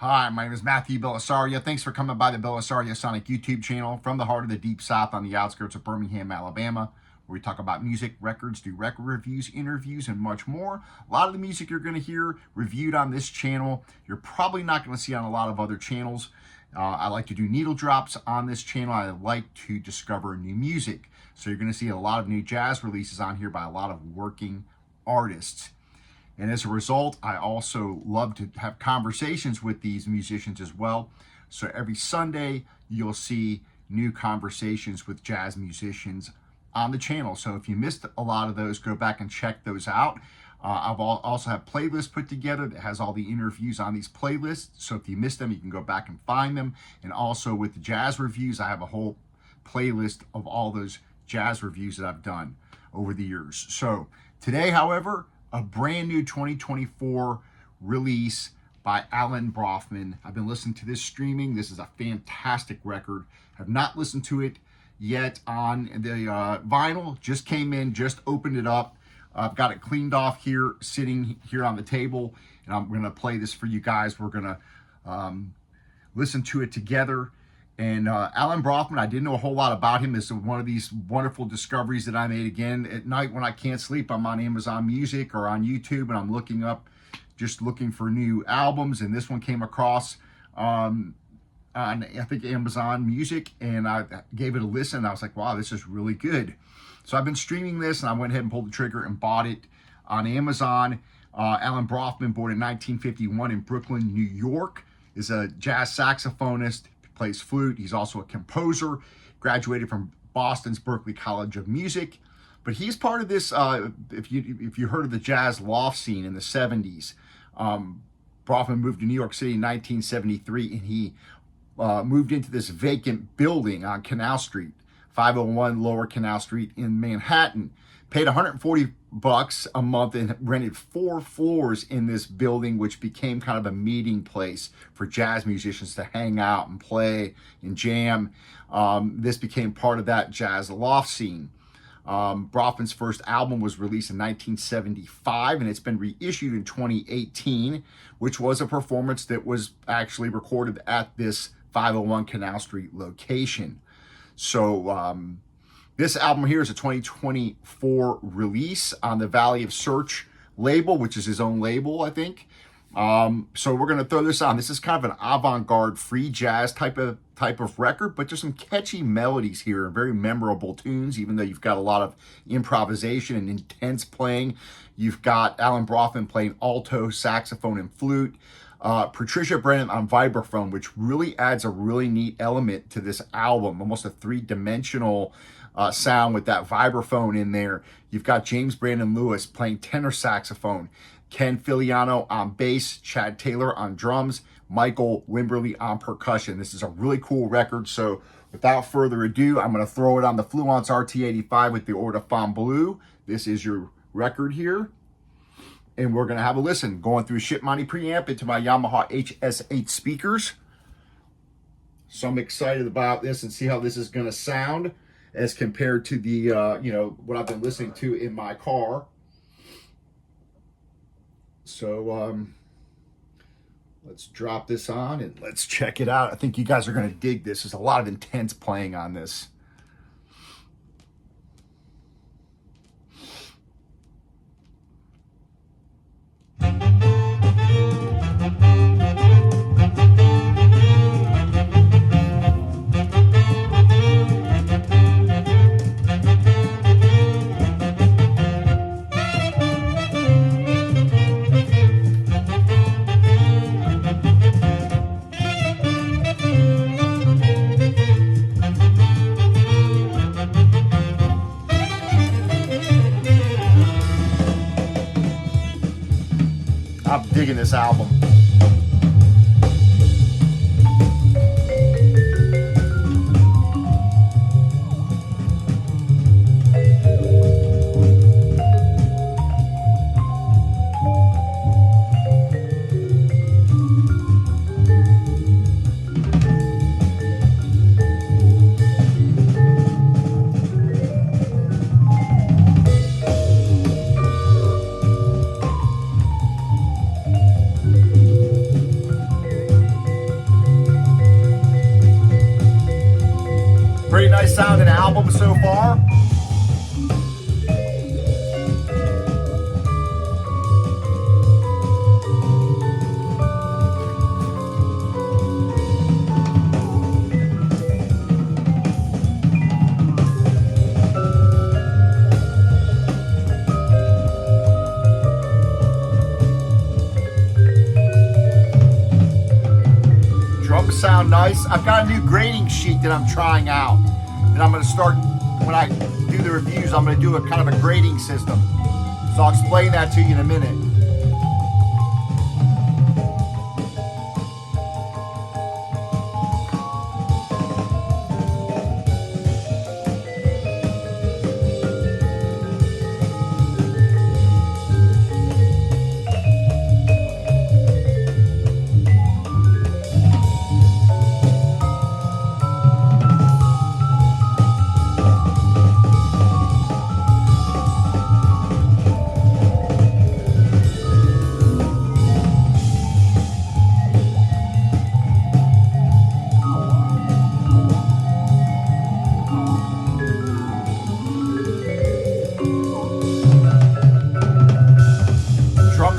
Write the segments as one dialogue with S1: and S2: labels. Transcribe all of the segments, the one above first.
S1: Hi, my name is Matthew Bellisario. Thanks for coming by the BellisarioSonic YouTube channel from the heart of the Deep South on the outskirts of Birmingham, Alabama, where we talk about music, records, do record reviews, interviews, and much more. A lot of the music you're going to hear reviewed on this channel, you're probably not going to see on a lot of other channels. I like to do needle drops on this channel. I like to discover new music. So you're going to see a lot of new jazz releases on here by a lot of working artists. And as a result, I also love to have conversations with these musicians as well. So every Sunday, you'll see new conversations with jazz musicians on the channel. So if you missed a lot of those, go back and check those out. I've also have playlists put together that has all the interviews on these playlists. So if you missed them, you can go back and find them. And also with the jazz reviews, I have a whole playlist of all those jazz reviews that I've done over the years. So today, however, a brand new 2024 release by Alan Braufman. I've been listening to this streaming. This is a fantastic record. Have not listened to it yet on the vinyl. Just came in, just opened it up. I've got it cleaned off here, sitting here on the table, and I'm going to play this for you guys. We're going to listen to it together. And Alan Braufman, I didn't know a whole lot about him. It's one of these wonderful discoveries that I made. Again, at night when I can't sleep, I'm on Amazon Music or on YouTube, and I'm looking for new albums. And this one came across on, I think, Amazon Music, and I gave it a listen. I was like, wow, this is really good. So I've been streaming this, and I went ahead and pulled the trigger and bought it on Amazon. Alan Braufman, born in 1951 in Brooklyn, New York, is a jazz saxophonist. Plays flute. He's also a composer, graduated from Boston's Berklee College of Music. But he's part of this, if you heard of the jazz loft scene in the 70s, Braufman moved to New York City in 1973, and he moved into this vacant building on Canal Street, 501 Lower Canal Street in Manhattan. Paid $140 a month and rented 4 floors in this building, which became kind of a meeting place for jazz musicians to hang out and play and jam. This became part of that jazz loft scene. Braufman's first album was released in 1975, and it's been reissued in 2018, which was a performance that was actually recorded at this 501 Canal Street location. So, this album here is a 2024 release on the Valley of Search label, which is his own label, I think. So we're going to throw this on. This is kind of an avant-garde free jazz type of record, but there's some catchy melodies here and very memorable tunes, even though you've got a lot of improvisation and intense playing. You've got Alan Braufman playing alto, saxophone, and flute. Patricia Brennan on Vibraphone, which really adds a really neat element to this album, almost a three-dimensional sound with that vibraphone in there. You've got James Brandon Lewis playing tenor saxophone, Ken Filiano on bass, Chad Taylor on drums, Michael Wimberly on percussion. This is a really cool record. So without further ado, I'm going to throw it on the Fluence RT85 with the Ortofon Blue. This is your record here. And we're going to have a listen, going through Shipmoney preamp into my Yamaha HS8 speakers. So I'm excited about this and see how this is going to sound as compared to the, what I've been listening to in my car. So let's drop this on and let's check it out. I think you guys are going to dig this. There's a lot of intense playing on this. I'm digging this album. sounding album so far. Sound nice. I've got a new grading sheet that I'm trying out, and I'm going to start, when I do the reviews, I'm going to do a kind of a grading system. So I'll explain that to you in a minute.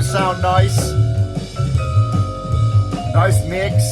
S1: Sound nice. Nice mix.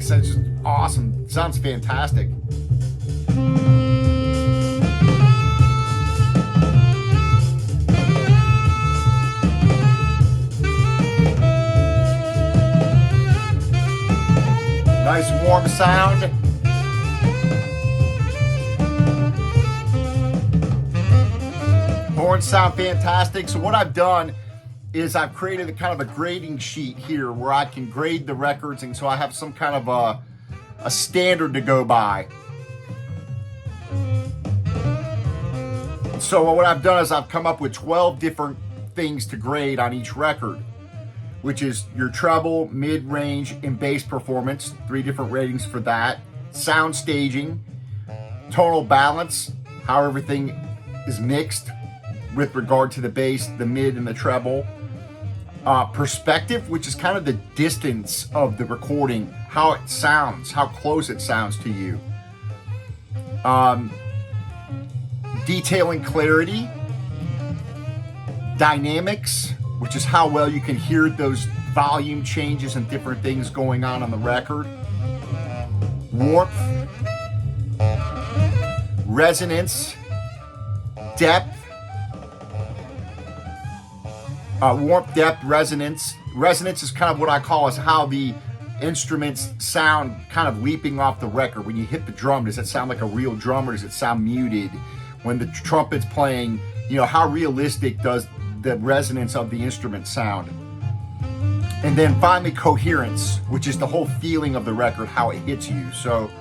S1: That's just awesome. Sounds fantastic. Nice warm sound. Horns sound fantastic. So what I've done is I've created a kind of a grading sheet here where I can grade the records, and so I have some kind of a standard to go by. So what I've done is I've come up with 12 different things to grade on each record, which is your treble, mid-range, and bass performance, 3 different ratings for that. Sound staging, tonal balance, how everything is mixed with regard to the bass, the mid, and the treble. Perspective, which is kind of the distance of the recording, how it sounds, how close it sounds to you. Detailing clarity. Dynamics, which is how well you can hear those volume changes and different things going on the record. Warmth. Resonance. Depth. Warmth, depth, resonance. Resonance is kind of what I call is how the instruments sound kind of leaping off the record. When you hit the drum, does it sound like a real drum or does it sound muted? When the trumpet's playing, you know, how realistic does the resonance of the instrument sound? And then finally, coherence, which is the whole feeling of the record, how it hits you. So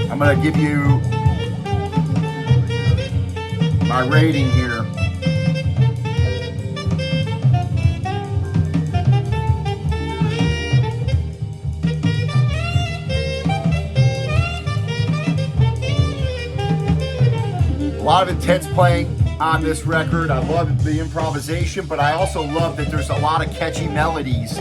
S1: I'm going to give you my rating here. A lot of intense playing on this record. I love the improvisation, but I also love that there's a lot of catchy melodies.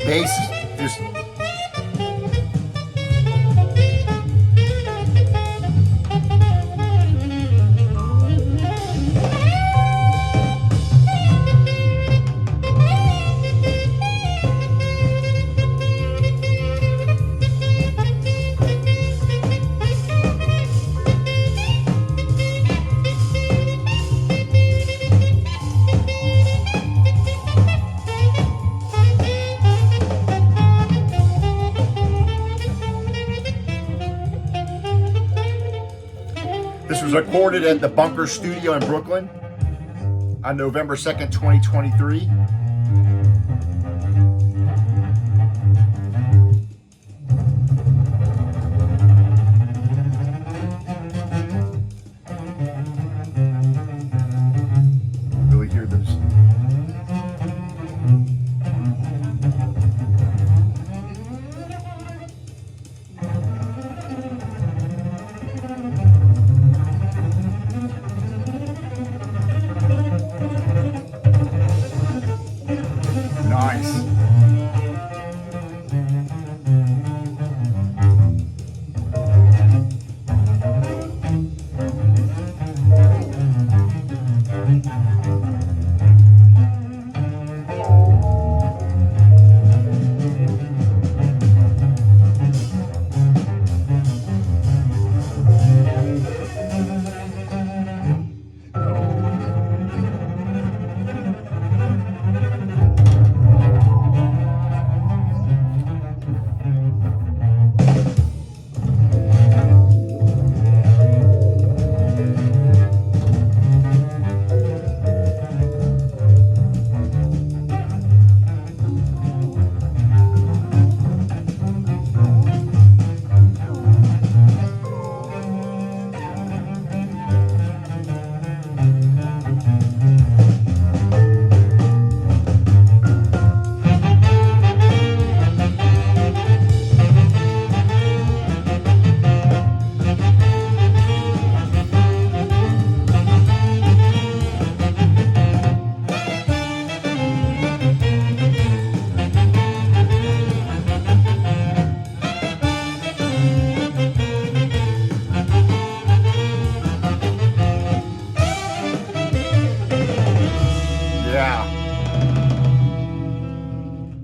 S1: Bass just was recorded at the Bunker Studio in Brooklyn on November 2nd, 2023. Really hear those. Nice.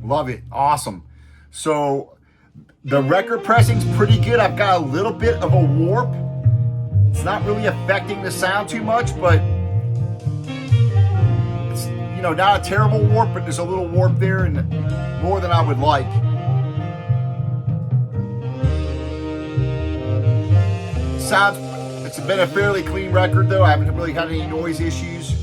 S1: Love it. Awesome. So the record pressing's pretty good. I've got a little bit of a warp. It's not really affecting the sound too much, but it's, you know, not a terrible warp, but there's a little warp there and more than I would like. Sounds, it's been a fairly clean record though. I haven't really had any noise issues.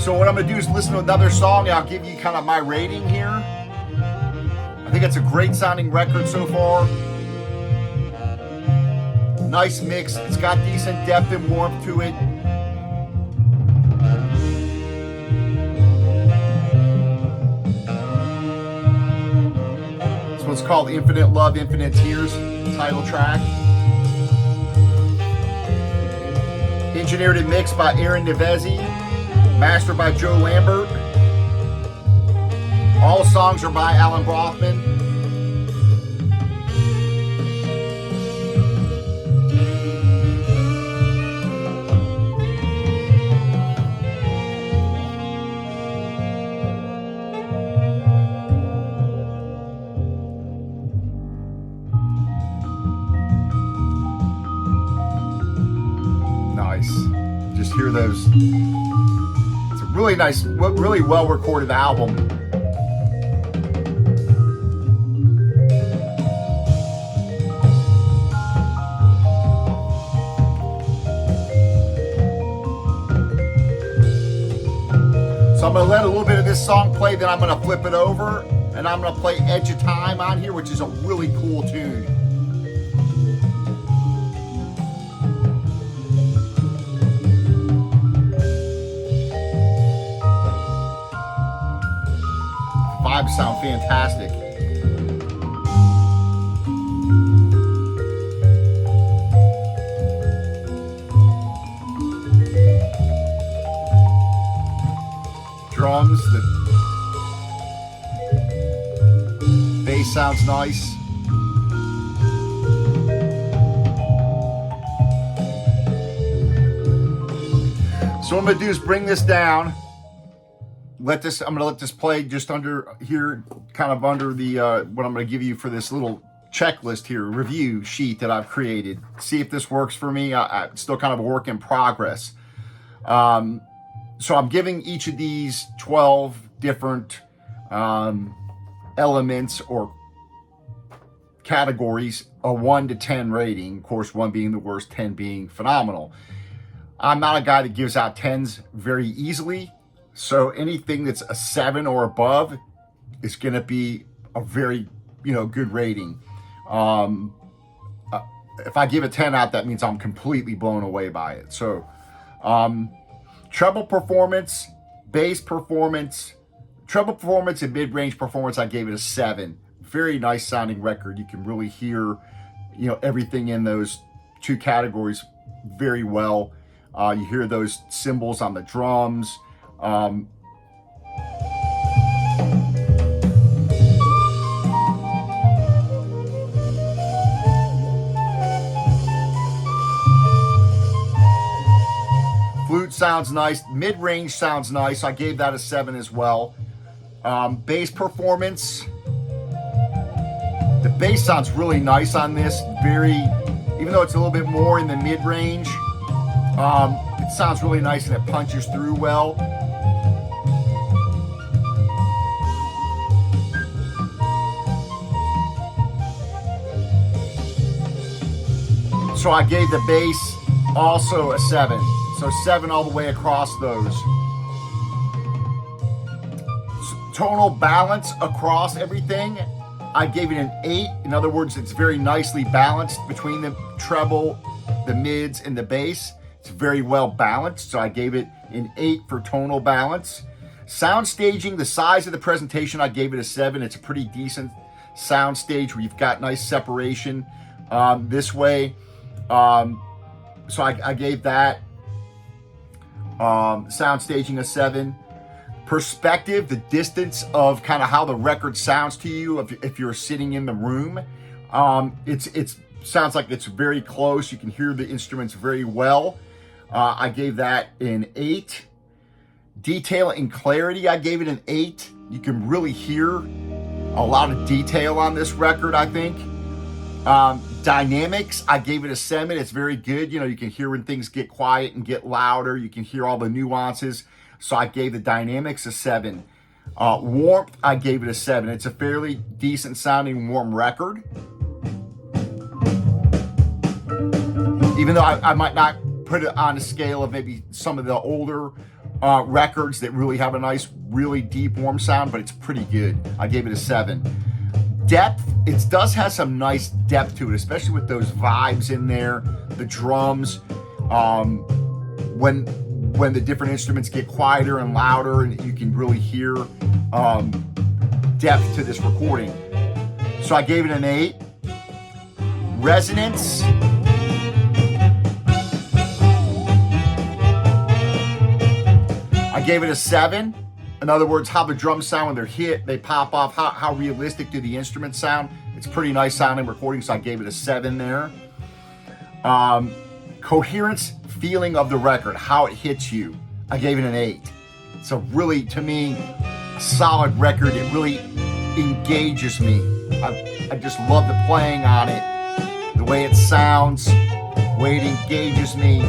S1: So what I'm gonna do is listen to another song and I'll give you kind of my rating here. I think it's a great sounding record so far. Nice mix, it's got decent depth and warmth to it. This one's called Infinite Love, Infinite Tears, title track. Engineered and mixed by Aaron Nevezzi. Mastered by Joe Lambert. All songs are by Alan Braufman. Nice. Just hear those. Really nice, really well recorded album. So I'm gonna let a little bit of this song play, then I'm gonna flip it over and I'm gonna play Edge of Time on here, which is a really cool tune. Vibes sound fantastic. Drums, the bass sounds nice. So what I'm gonna do is bring this down. I'm gonna let this play just under here, kind of under the what I'm gonna give you for this little checklist here, review sheet that I've created. See if this works for me. It's still kind of a work in progress. So I'm giving each of these 12 different elements or categories, a 1 to 10 rating. Of course, 1 being the worst, 10 being phenomenal. I'm not a guy that gives out 10s very easily. So anything that's a 7 or above is going to be a very, good rating. If I give a 10 out, that means I'm completely blown away by it. So treble performance, bass performance, treble performance and mid-range performance, I gave it a 7. Very nice sounding record. You can really hear, everything in those two categories very well. You hear those cymbals on the drums. Flute sounds nice. Mid-range sounds nice. I gave that a 7 as well. Bass performance. The bass sounds really nice on this. Even though it's a little bit more in the mid-range, it sounds really nice and it punches through well. So I gave the bass also a 7. So 7 all the way across those. Tonal balance across everything, I gave it an 8. In other words, it's very nicely balanced between the treble, the mids, and the bass. It's very well balanced, so I gave it an 8 for tonal balance. Sound staging, the size of the presentation, I gave it a 7. It's a pretty decent sound stage where you've got nice separation this way. So I gave that sound staging a 7. Perspective, the distance of kind of how the record sounds to you if you're sitting in the room. It sounds like it's very close. You can hear the instruments very well. I gave that an 8. Detail and clarity, I gave it an 8. You can really hear a lot of detail on this record, I think. Dynamics, I gave it a 7. It's very good. You can hear when things get quiet and get louder. You can hear all the nuances. So I gave the dynamics a 7. Warmth, I gave it a 7. It's a fairly decent sounding warm record. Even though I might not put it on a scale of maybe some of the older records that really have a nice, really deep, warm sound, but it's pretty good. I gave it a 7. Depth, it does have some nice depth to it, especially with those vibes in there, the drums, when the different instruments get quieter and louder, and you can really hear depth to this recording. So I gave it an 8. Resonance, I gave it a 7. In other words, how the drums sound when they're hit, they pop off, how realistic do the instruments sound. It's pretty nice sounding recording, so I gave it a 7 there. Coherence, feeling of the record, how it hits you, I gave it an 8. It's a really, to me, a solid record. It really engages me. I just love the playing on it, the way it sounds, the way it engages me.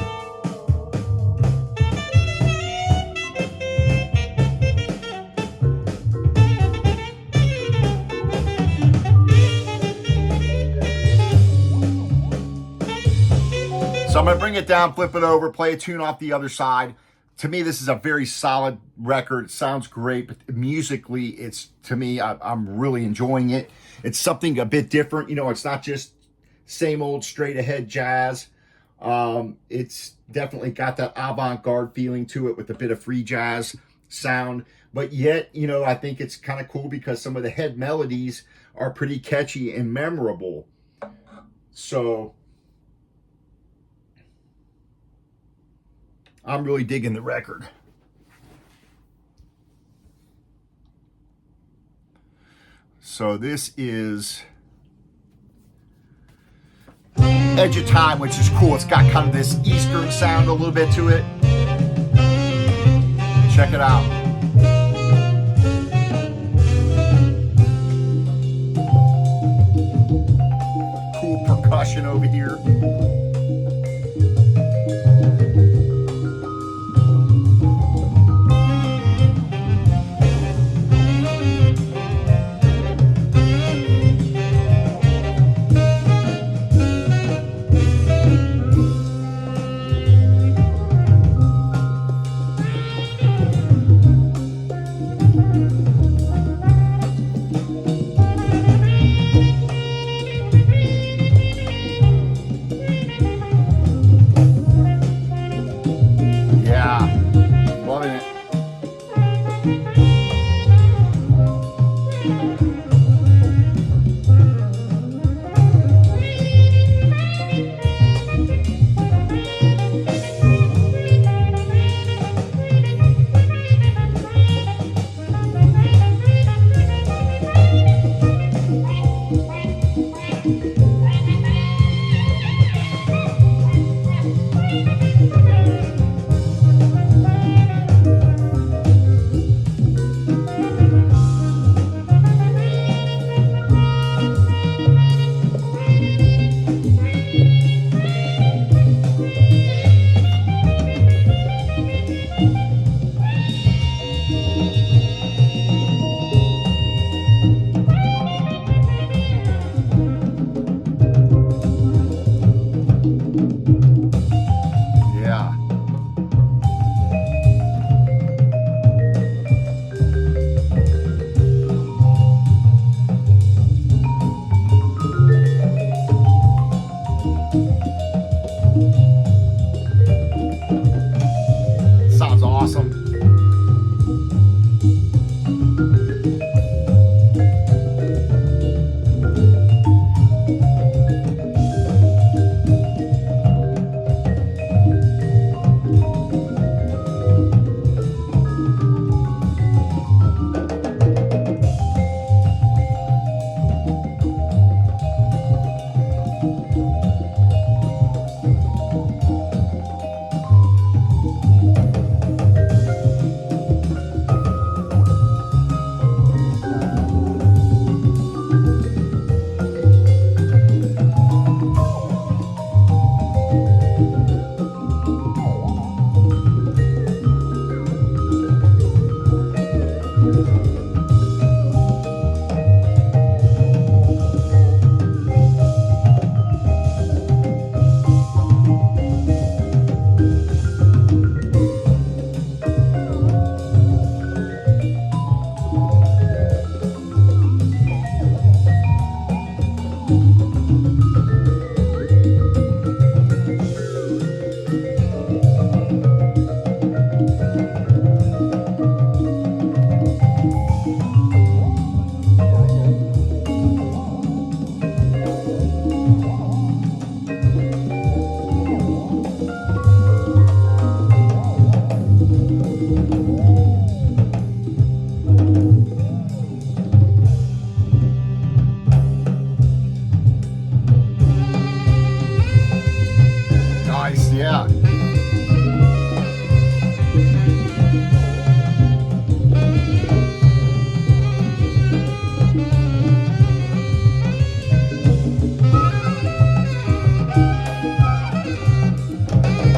S1: So I'm going to bring it down, flip it over, play a tune off the other side. To me, this is a very solid record. It sounds great, but musically, to me, I'm really enjoying it. It's something a bit different. It's not just same old straight ahead jazz. It's definitely got that avant-garde feeling to it with a bit of free jazz sound. But yet, I think it's kind of cool because some of the head melodies are pretty catchy and memorable. So I'm really digging the record. So this is Edge of Time, which is cool. It's got kind of this Eastern sound a little bit to it. Check it out. Cool percussion over here.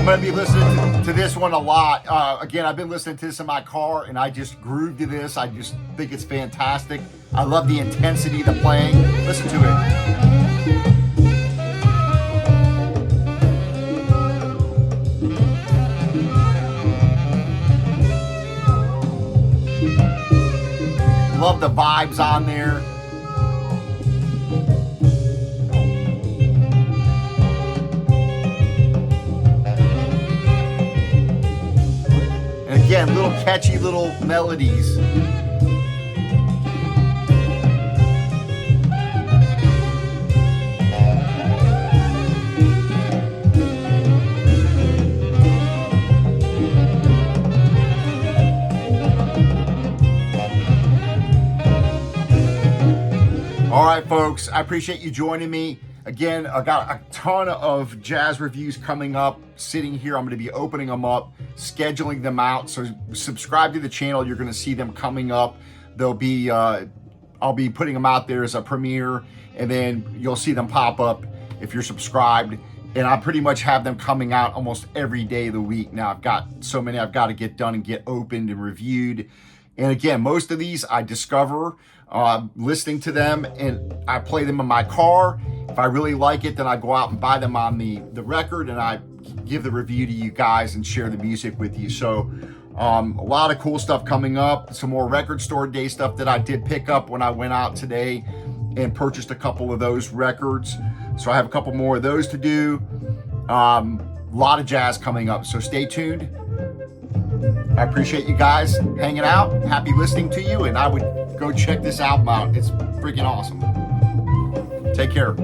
S1: I'm going to be listening to this one a lot. Again, I've been listening to this in my car, and I just groove to this. I just think it's fantastic. I love the intensity of the playing. Listen to it. Love the vibes on there. And again, little catchy little melodies. All right, folks, I appreciate you joining me. Again, I got a ton of jazz reviews coming up, sitting here. I'm going to be opening them up, scheduling them out. So subscribe to the channel. You're going to see them coming up. They'll be, I'll be putting them out there as a premiere, and then you'll see them pop up if you're subscribed. And I pretty much have them coming out almost every day of the week. Now, I've got so many I've got to get done and get opened and reviewed. And again, most of these I discover listening to them, and I play them in my car. If I really like it, then I go out and buy them on the record, and I give the review to you guys and share the music with you. So a lot of cool stuff coming up. Some more record store day stuff that I did pick up when I went out today and purchased a couple of those records. So I have a couple more of those to do. A lot of jazz coming up, so stay tuned. I appreciate you guys hanging out. Happy listening to you, and I would go check this album out. It's freaking awesome. Take care.